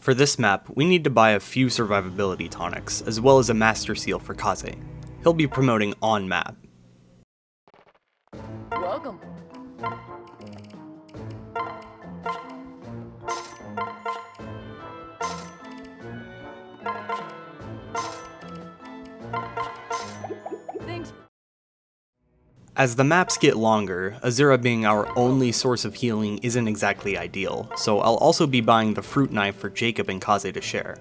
For this map, we need to buy a few survivability tonics, as well as a master seal for KAZE. He'll be promoting on map. Welcome. Thanks. As the maps get longer, Azura being our only source of healing isn't exactly ideal, so I'll also be buying the fruit knife for Jacob and KAZE to share.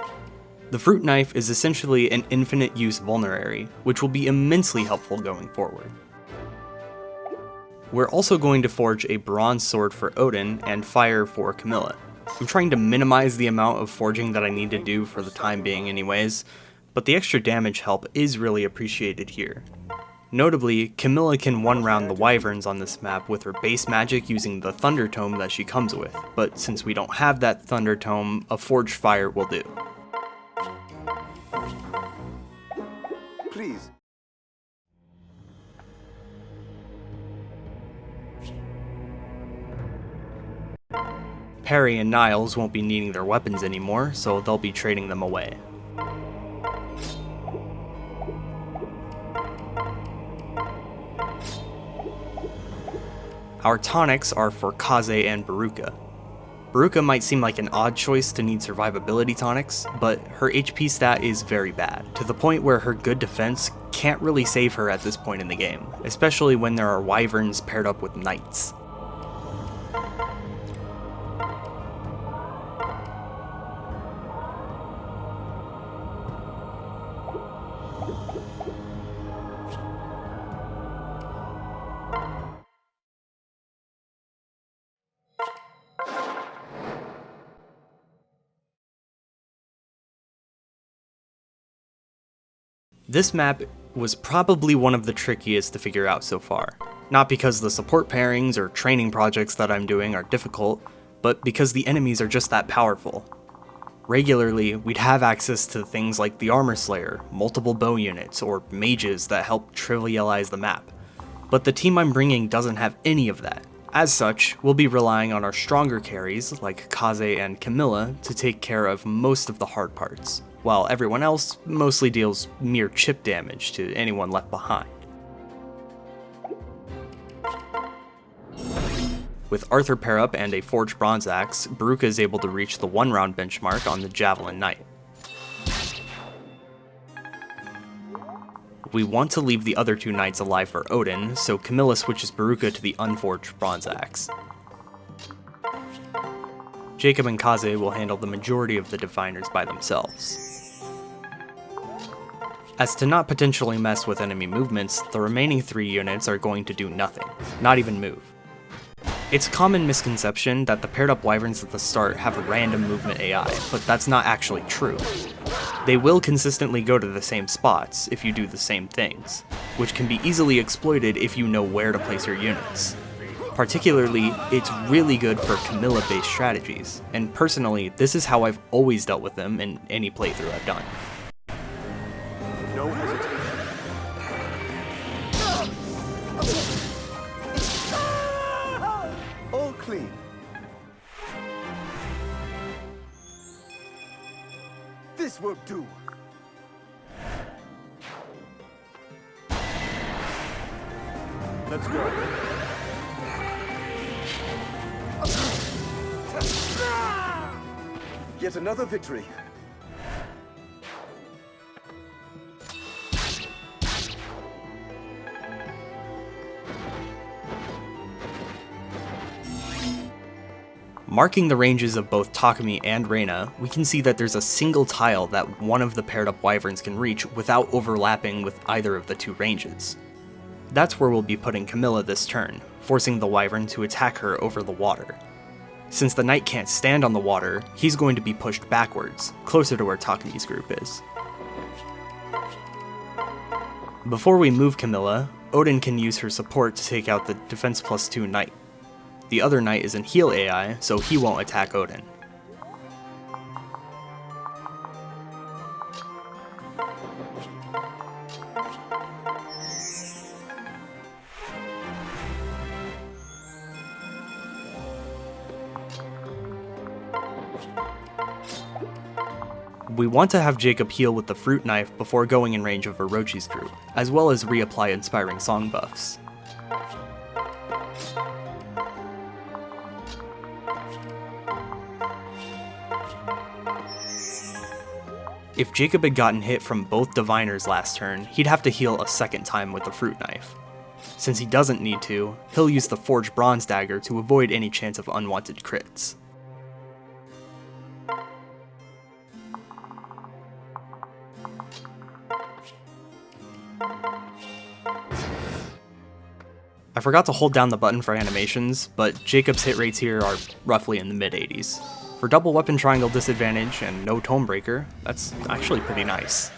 The fruit knife is essentially an infinite use vulnerary, which will be immensely helpful going forward. We're also going to forge a bronze sword for Odin and fire for Camilla. I'm trying to minimize the amount of forging that I need to do for the time being anyways, but the extra damage help is really appreciated here. Notably, Camilla can one-round the wyverns on this map with her base magic using the Thunder Tome that she comes with, but since we don't have that Thunder Tome, a forged fire will do. Please. Perry and Niles won't be needing their weapons anymore, so they'll be trading them away. Our tonics are for KAZE and Baruka. Baruka might seem like an odd choice to need survivability tonics, but her HP stat is very bad, to the point where her good defense can't really save her at this point in the game, especially when there are wyverns paired up with knights. This map was probably one of the trickiest to figure out so far. Not because the support pairings or training projects that I'm doing are difficult, but because the enemies are just that powerful. Regularly, we'd have access to things like the Armor Slayer, multiple bow units, or mages that help trivialize the map. But the team I'm bringing doesn't have any of that. As such, we'll be relying on our stronger carries, like KAZE and Camilla, to take care of most of the hard parts, while everyone else mostly deals mere chip damage to anyone left behind. With Arthur pair up and a forged bronze axe, Baruka is able to reach the 1-round benchmark on the Javelin Knight. We want to leave the other 2 knights alive for Odin, so Camilla switches Baruka to the unforged bronze axe. Jacob and KAZE will handle the majority of the diviners by themselves. As to not potentially mess with enemy movements, the remaining 3 units are going to do nothing, not even move. It's a common misconception that the paired up wyverns at the start have a random movement AI, but that's not actually true. They will consistently go to the same spots if you do the same things, which can be easily exploited if you know where to place your units. Particularly, it's really good for Camilla-based strategies, and personally, this is how I've always dealt with them in any playthrough I've done. No hesitation. All clean. This will do. Let's go. Yet another victory. Marking the ranges of both Takumi and Raina, we can see that there's a single tile that one of the paired up wyverns can reach without overlapping with either of the 2 ranges. That's where we'll be putting Camilla this turn, forcing the wyvern to attack her over the water. Since the knight can't stand on the water, he's going to be pushed backwards, closer to where Takumi's group is. Before we move Camilla, Odin can use her support to take out the defense +2 knight. The other knight is an heal AI, so he won't attack Odin. We want to have Jacob heal with the fruit knife before going in range of Orochi's group, as well as reapply inspiring song buffs. If Jacob had gotten hit from both Diviners last turn, he'd have to heal a second time with the fruit knife. Since he doesn't need to, he'll use the Forged Bronze Dagger to avoid any chance of unwanted crits. I forgot to hold down the button for animations, but Jacob's hit rates here are roughly in the mid-80s. For double weapon triangle disadvantage and no tome breaker, that's actually pretty nice.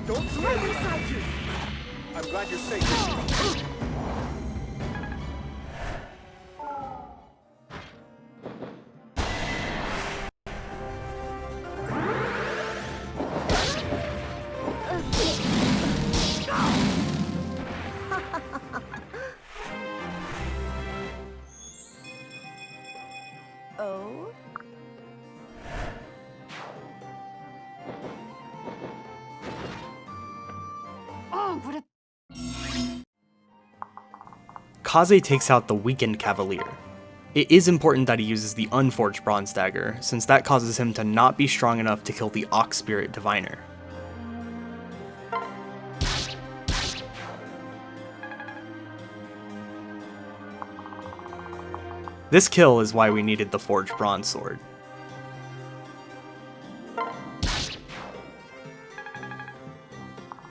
Don't stand beside you. I'm glad you're safe. Oh? Oh, what a... KAZE takes out the weakened Cavalier. It is important that he uses the unforged Bronze Dagger, since that causes him to not be strong enough to kill the Ox Spirit Diviner. This kill is why we needed the Forged Bronze Sword.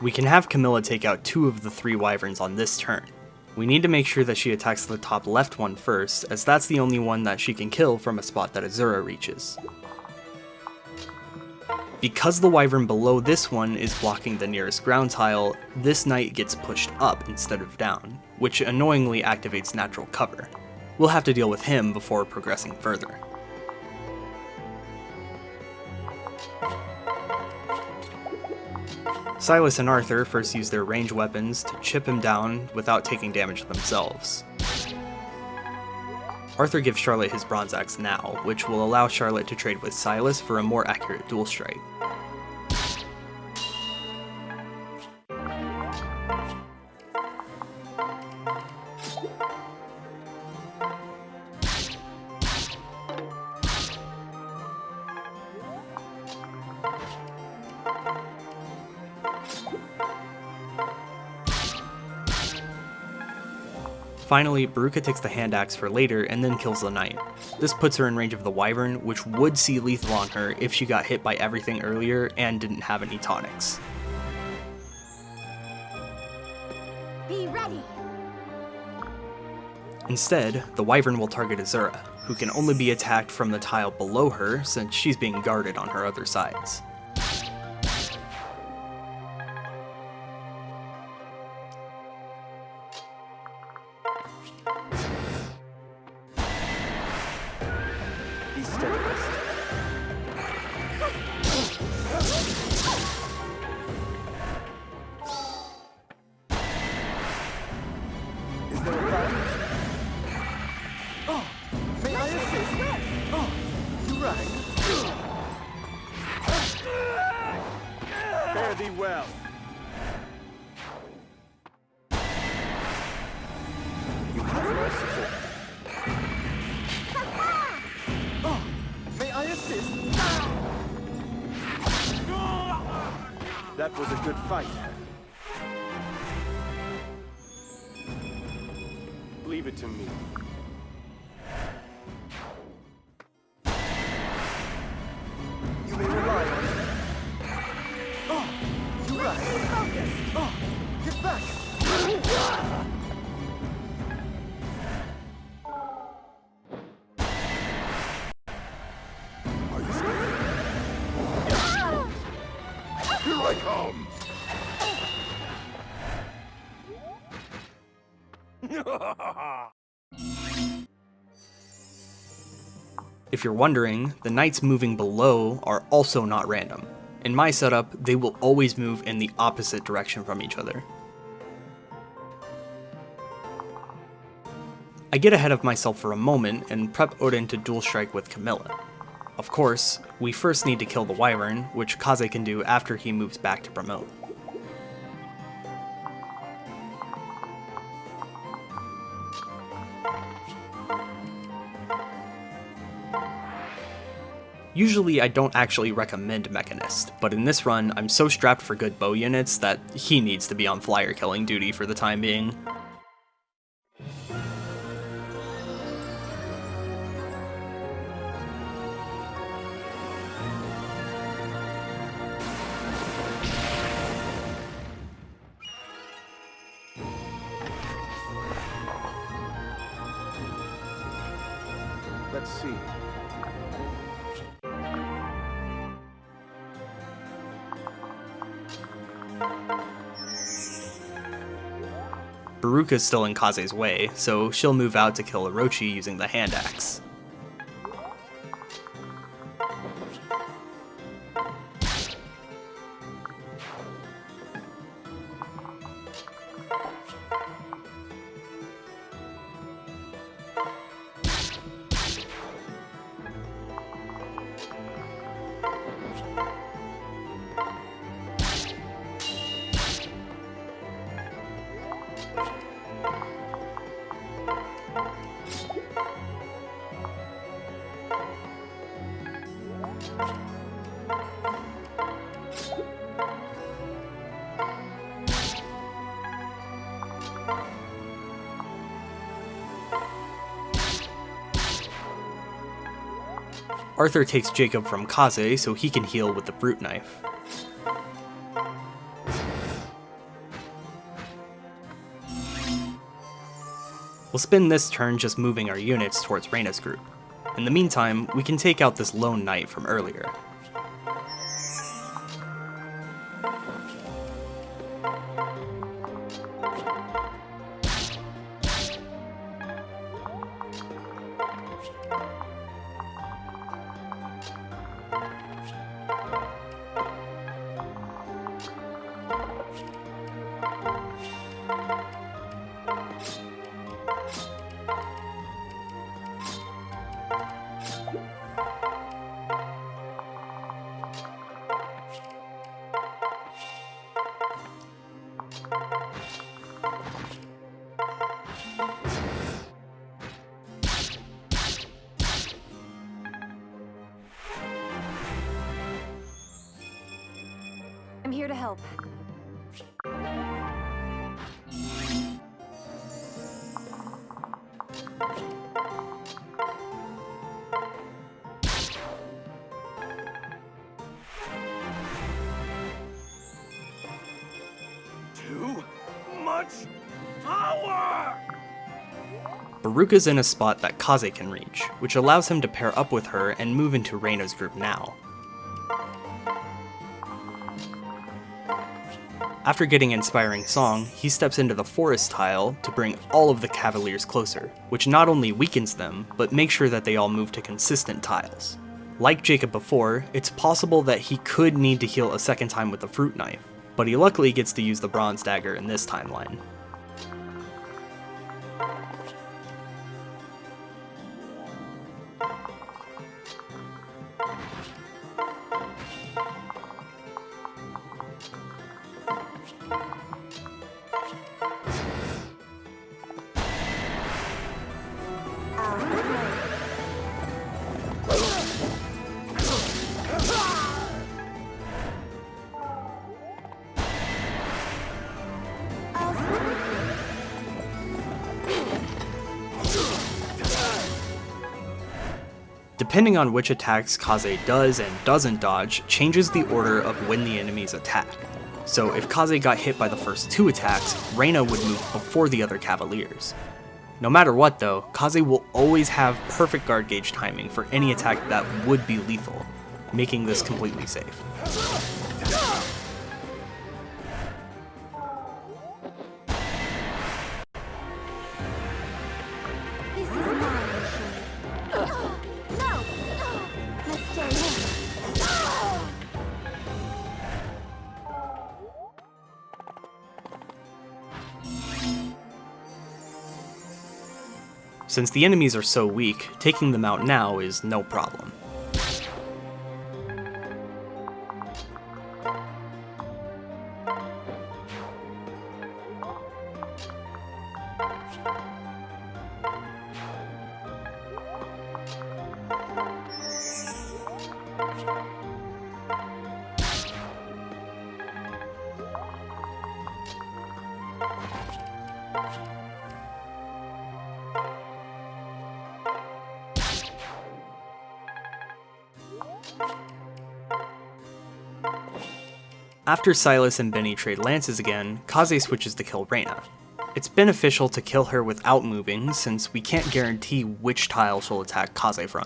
We can have Camilla take out 2 of the 3 wyverns on this turn. We need to make sure that she attacks the top left one first, as that's the only one that she can kill from a spot that Azura reaches. Because the wyvern below this one is blocking the nearest ground tile, this knight gets pushed up instead of down, which annoyingly activates natural cover. We'll have to deal with him before progressing further. Silas and Arthur first use their ranged weapons to chip him down without taking damage themselves. Arthur gives Charlotte his bronze axe now, which will allow Charlotte to trade with Silas for a more accurate dual strike. Finally, Baruka takes the hand axe for later and then kills the knight. This puts her in range of the wyvern, which would see lethal on her if she got hit by everything earlier and didn't have any tonics. Be ready! Instead, the wyvern will target Azura, who can only be attacked from the tile below her since she's being guarded on her other sides. Be steadfast. Is there a plan? Oh, may I assist? Oh, you rang. Fare thee well. You have my support. Oh, may I assist? That was a good fight. Leave it to me. You may rely on me. Oh, you right. Focus. Oh, get back. Are you scared? Here I come. If you're wondering, the knights moving below are also not random. In my setup, they will always move in the opposite direction from each other. I get ahead of myself for a moment and prep Odin to dual strike with Camilla. Of course, we first need to kill the wyvern, which KAZE can do after he moves back to promote. Usually I don't actually recommend Mechanist, but in this run I'm so strapped for good bow units that he needs to be on flyer killing duty for the time being. Let's see. Baruka's still in KAZE's way, so she'll move out to kill Orochi using the hand axe. Arthur takes Jacob from KAZE so he can heal with the brute knife. We'll spend this turn just moving our units towards Raina's group. In the meantime, we can take out this lone knight from earlier. I'm here to help. Too much power! Baruka's in a spot that KAZE can reach, which allows him to pair up with her and move into Raina's group now. After getting Inspiring Song, he steps into the forest tile to bring all of the Cavaliers closer, which not only weakens them, but makes sure that they all move to consistent tiles. Like Jacob before, it's possible that he could need to heal a second time with the fruit knife, but he luckily gets to use the bronze dagger in this timeline. Depending on which attacks KAZE does and doesn't dodge, changes the order of when the enemies attack. So if KAZE got hit by the first two attacks, Raina would move before the other Cavaliers. No matter what though, KAZE will always have perfect guard gauge timing for any attack that would be lethal, making this completely safe. This is my mission. No! Let's stay here. Since the enemies are so weak, taking them out now is no problem. After Silas and Benny trade lances again, KAZE switches to kill Raina. It's beneficial to kill her without moving, since we can't guarantee which tile she'll attack KAZE from.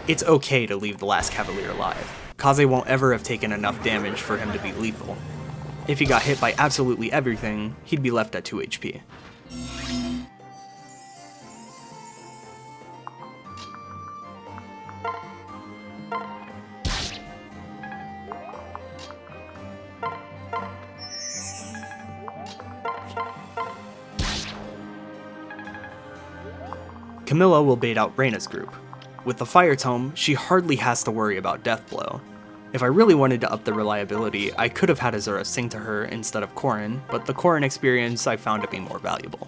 It's okay to leave the last Cavalier alive. KAZE won't ever have taken enough damage for him to be lethal. If he got hit by absolutely everything, he'd be left at 2 HP. Camilla will bait out Raina's group. With the Fire Tome, she hardly has to worry about Death Blow. If I really wanted to up the reliability, I could have had Azura sing to her instead of Corrin, but the Corrin experience I found to be more valuable.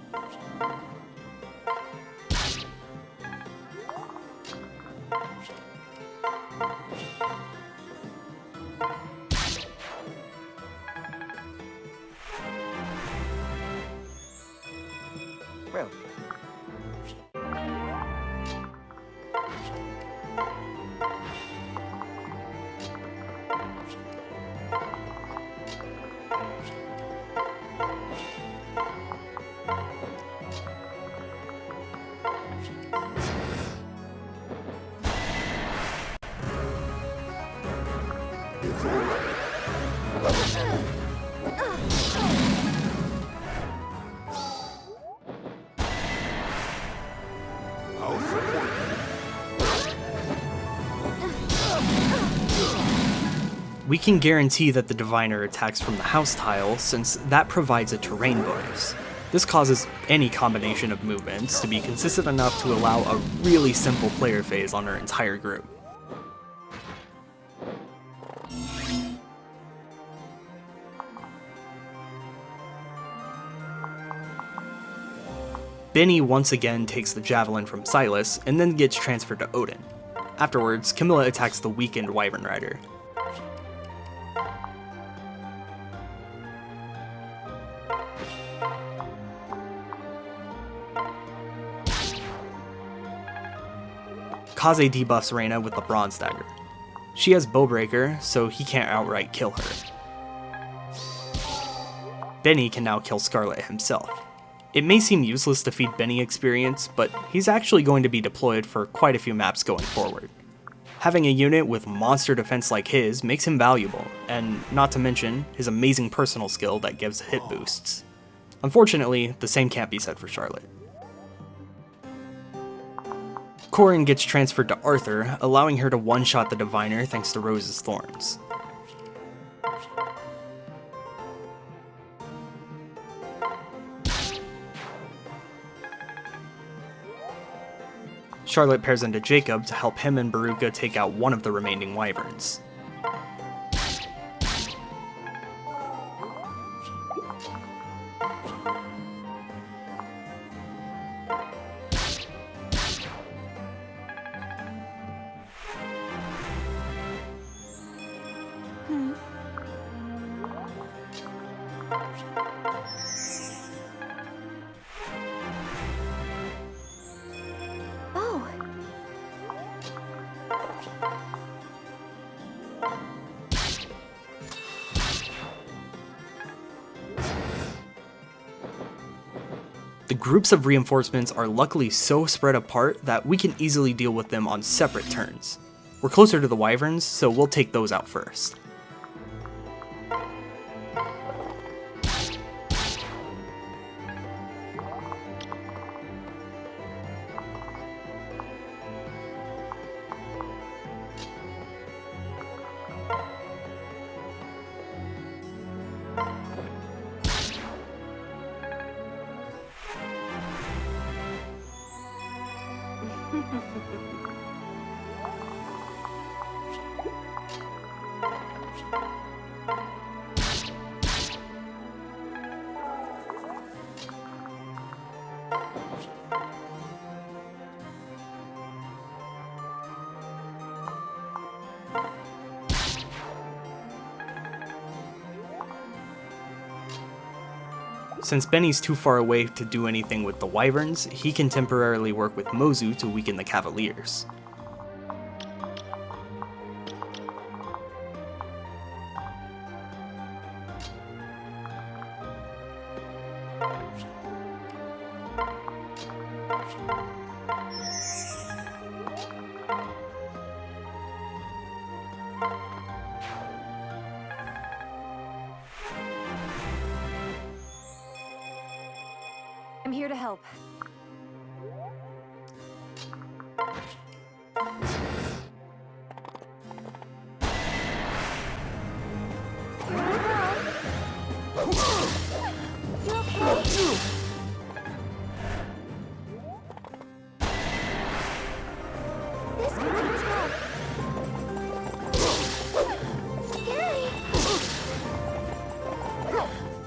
Well, We can guarantee that the Diviner attacks from the house tile, since that provides a terrain bonus. This causes any combination of movements to be consistent enough to allow a really simple player phase on our entire group. Benny once again takes the Javelin from Silas, and then gets transferred to Odin. Afterwards, Camilla attacks the weakened Wyvern Rider. KAZE debuffs Raina with the Bronze Dagger. She has Bowbreaker, so he can't outright kill her. Benny can now kill Scarlet himself. It may seem useless to feed Benny experience, but he's actually going to be deployed for quite a few maps going forward. Having a unit with monster defense like his makes him valuable, and not to mention his amazing personal skill that gives hit boosts. Unfortunately, the same can't be said for Charlotte. Corrin gets transferred to Arthur, allowing her to one-shot the Diviner thanks to Rose's Thorns. Charlotte pairs into Jacob to help him and Baruka take out one of the remaining Wyverns. The groups of reinforcements are luckily so spread apart that we can easily deal with them on separate turns. We're closer to the Wyverns, so we'll take those out first. Since Benny's too far away to do anything with the wyverns, he can temporarily work with Mozu to weaken the cavaliers. I'm here to help. Here I go. You okay? This could be tough. Scary.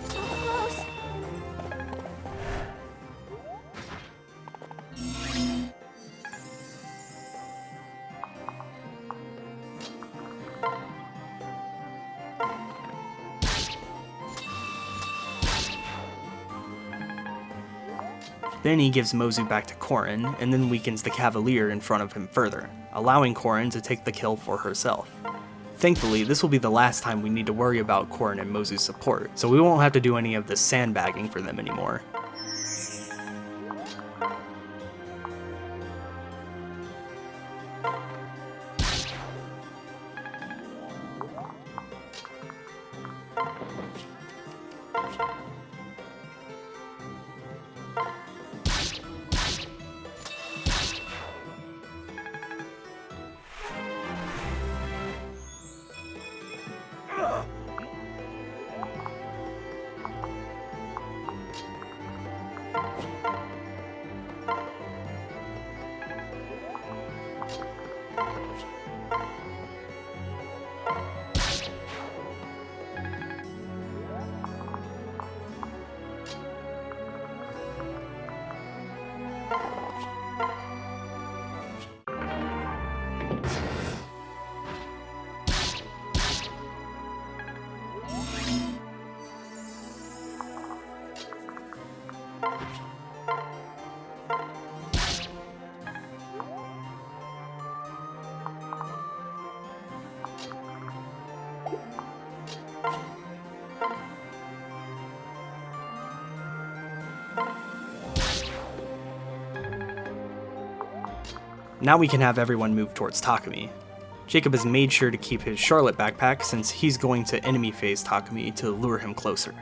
So close. Benny gives Mozu back to Corrin, and then weakens the Cavalier in front of him further, allowing Corrin to take the kill for herself. Thankfully, this will be the last time we need to worry about Corrin and Mozu's support, so we won't have to do any of this sandbagging for them anymore. Now we can have everyone move towards Takumi. Jacob has made sure to keep his Charlotte backpack since he's going to enemy phase Takumi to lure him closer.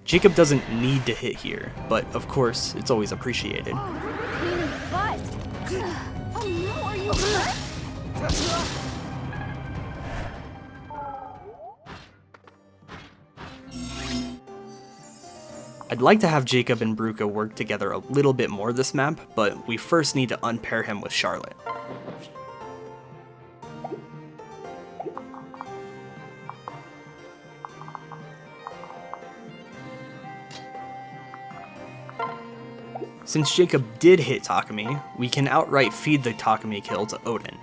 Jacob doesn't need to hit here, but of course, it's always appreciated. Oh, pain in the butt. Oh no, are you hurt? I'd like to have Jacob and Bruca work together a little bit more this map, but we first need to unpair him with Charlotte. Since Jacob did hit Takumi, we can outright feed the Takumi kill to Odin.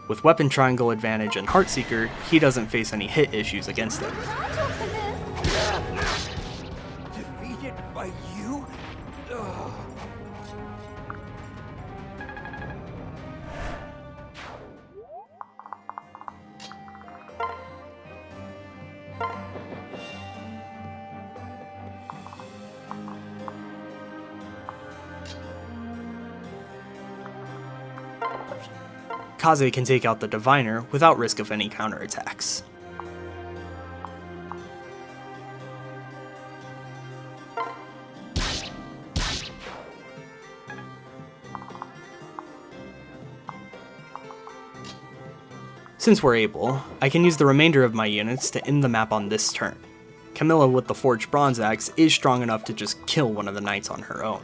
With Weapon Triangle advantage and Heartseeker, he doesn't face any hit issues against him. Defeated by you? Ugh. KAZE can take out the Diviner without risk of any counterattacks. Since we're able, I can use the remainder of my units to end the map on this turn. Camilla with the forged bronze axe is strong enough to just kill one of the knights on her own.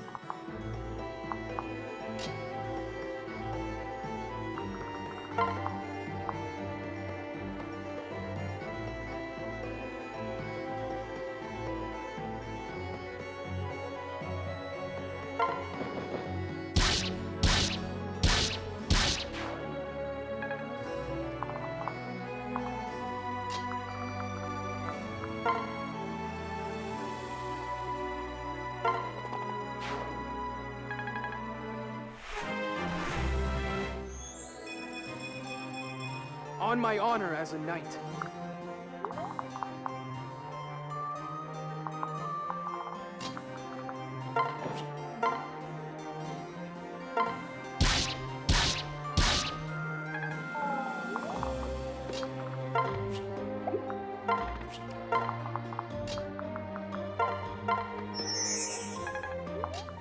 On my honor as a knight.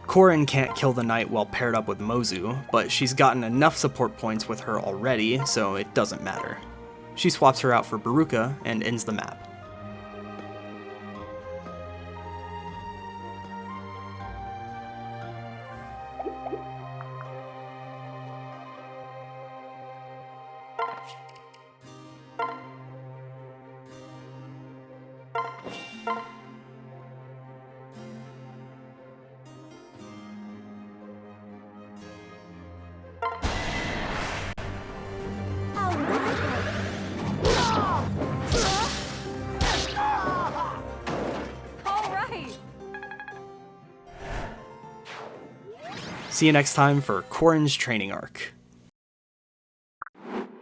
Corrin can't kill the knight while paired up with Mozu, but she's gotten enough support points with her already, so it doesn't matter. She swaps her out for Baruka and ends the map. See you next time for Corrin's training arc.